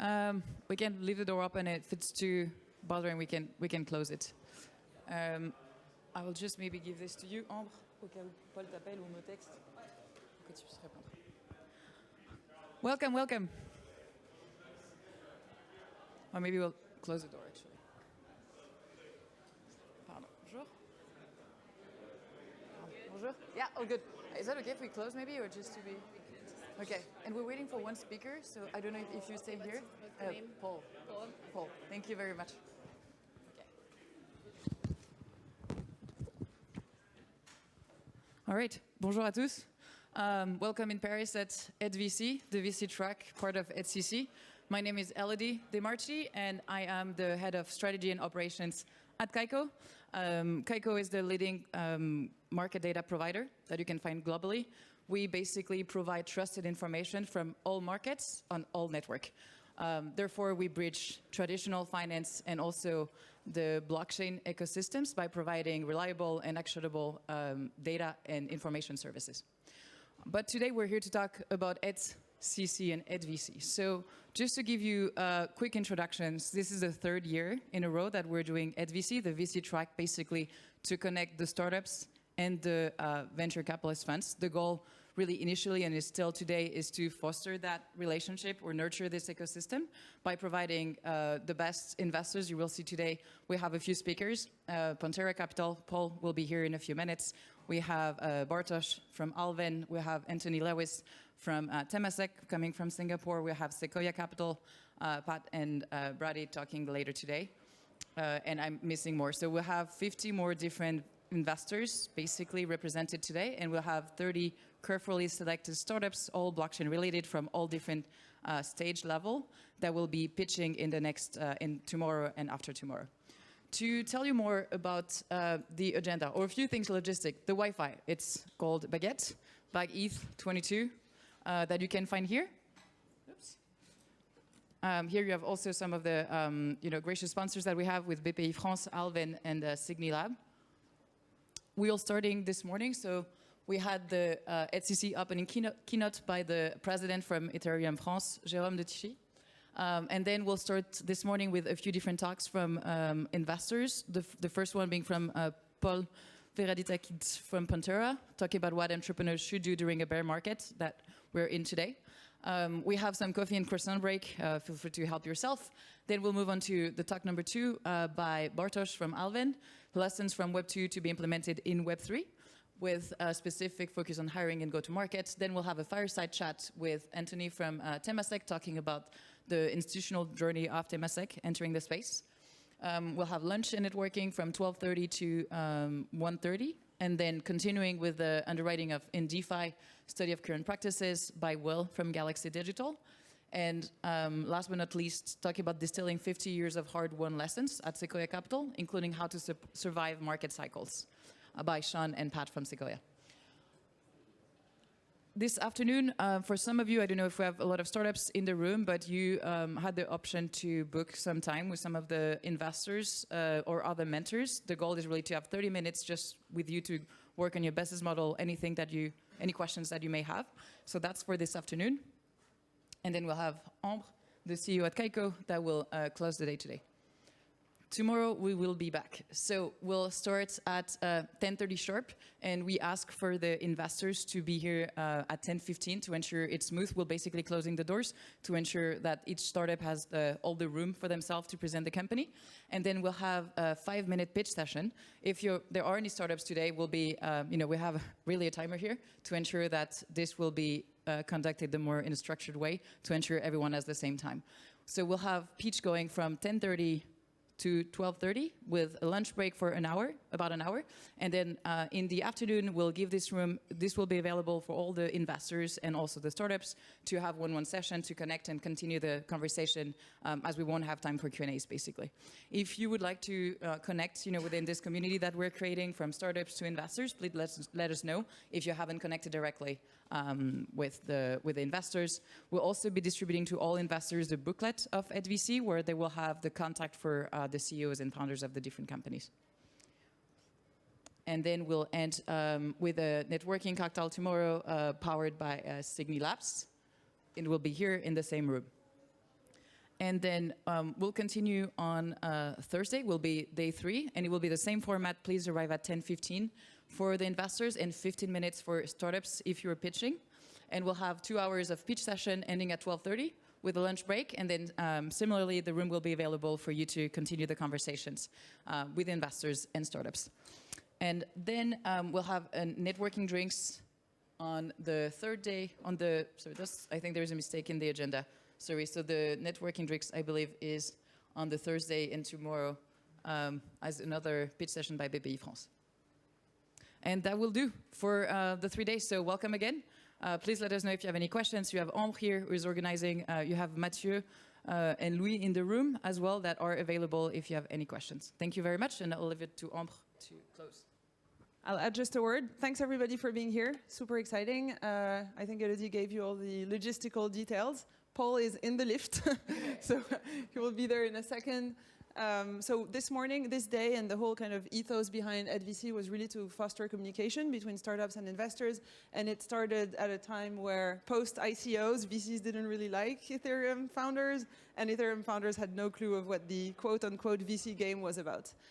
We can leave the door open. If it's too bothering, we can close it. I will just maybe give this to you, Ambre, au cas où Paul t'appelle ou me texte, pour que tu puisses répondre. Welcome, welcome. Or maybe we'll close the door, actually. Pardon. Bonjour. Bonjour. Yeah, all good. Is that okay if we close maybe, or just to be... Okay, and we're waiting for one speaker, so I don't know if you stay here. What's the name? Paul. Paul. Paul, thank you very much. Okay. All right, bonjour à tous. Welcome in Paris at EthVC, the VC track, part of EthCC. My name is Élodie de Marchi, and I am the head of strategy and operations at Kaiko. Kaiko is the leading market data provider that you can find globally. We basically provide trusted information from all markets on all network. Therefore, we bridge traditional finance and also the blockchain ecosystems by providing reliable and actionable data and information services. But today we're here to talk about EthCC and EthVC. So just to give you quick introductions, this is the third year in a row that we're doing EthVC, the VC track, basically to connect the startups and the venture capitalist funds. The goal really initially and is still today is to foster that relationship or nurture this ecosystem by providing the best investors. You will see today we have a few speakers. Pantera Capital, Paul will be here in a few minutes. We have Bartosz from Alven. We have Anthony Lewis from Temasek coming from Singapore. We have Sequoia Capital, Pat and Brady talking later today. And I'm missing more. So we'll have 50 more different investors basically represented today, and we'll have 30 carefully selected startups, all blockchain related from all different stage level that will be pitching in the next, in tomorrow and after tomorrow. To tell you more about the agenda, or a few things logistic, the Wi-Fi, it's called Baguette, Bag ETH22, that you can find here. Oops. Here you have also some of the gracious sponsors that we have with BPI France, Alven, and Signy Lab. We are starting this morning, so we had the EthCC opening keynote by the president from Ethereum France, Jérôme de Tichy. And then we'll start this morning with a few different talks from investors. The first one being from Paul Veraditakis from Pantera, talking about what entrepreneurs should do during a bear market that we're in today. We have some coffee and croissant break. Feel free to help yourself. Then we'll move on to the talk number 2 by Bartosz from Alven, lessons from Web 2 to be implemented in Web 3, with a specific focus on hiring and go-to-market. Then we'll have a fireside chat with Anthony from Temasek, talking about the institutional journey of Temasek entering the space. We'll have lunch and networking from 12:30 to 1:30. And then continuing with the underwriting of in DeFi, study of current practices by Will from Galaxy Digital. And last but not least, talking about distilling 50 years of hard-won lessons at Sequoia Capital, including how to survive market cycles by Sean and Pat from Sequoia. This afternoon, for some of you, I don't know if we have a lot of startups in the room, but you had the option to book some time with some of the investors or other mentors. The goal is really to have 30 minutes just with you to work on your business model, any questions that you may have. So that's for this afternoon. And then we'll have Ambre, the CEO at Kaiko, that will close the day today. Tomorrow we will be back. So we'll start at 10:30 sharp, and we ask for the investors to be here at 10:15 to ensure it's smooth. We're basically closing the doors to ensure that each startup has all the room for themselves to present the company. And then we'll have a 5-minute pitch session. If there are any startups today, we'll be, we have really a timer here to ensure that this will be conducted in a structured way to ensure everyone has the same time. So we'll have pitch going from 10:30 to 12:30 with a lunch break for about an hour. And then in the afternoon, we'll give this room, this will be available for all the investors and also the startups to have one-on-one session to connect and continue the conversation as we won't have time for Q&As basically. If you would like to connect within this community that we're creating from startups to investors, please let us know if you haven't connected directly with the investors. We'll also be distributing to all investors the booklet of EthVC where they will have the contact for the CEOs and founders of the different companies. And then we'll end with a networking cocktail tomorrow powered by Signy Labs. It will be here in the same room. And then we'll continue on Thursday, will be day 3, and it will be the same format. Please arrive at 10:15 for the investors and 15 minutes for startups if you're pitching. And we'll have 2 hours of pitch session ending at 12:30 with a lunch break. And then similarly, the room will be available for you to continue the conversations with investors and startups. And then we'll have networking drinks on the third day. I think there's a mistake in the agenda. Sorry, so the networking drinks, I believe, is on the Thursday and tomorrow as another pitch session by BPI France. And that will do for the 3 days, so welcome again. Please let us know if you have any questions. You have Ambre here who is organizing. You have Mathieu and Louis in the room as well that are available if you have any questions. Thank you very much, and I'll leave it to Ambre to close. I'll add just a word. Thanks everybody for being here. Super exciting. I think Élodie gave you all the logistical details. Paul is in the lift, so he will be there in a second. So this morning, this day, and the whole kind of ethos behind EthVC was really to foster communication between startups and investors. And it started at a time where post-ICOs, VCs didn't really like Ethereum founders, and Ethereum founders had no clue of what the quote-unquote VC game was about.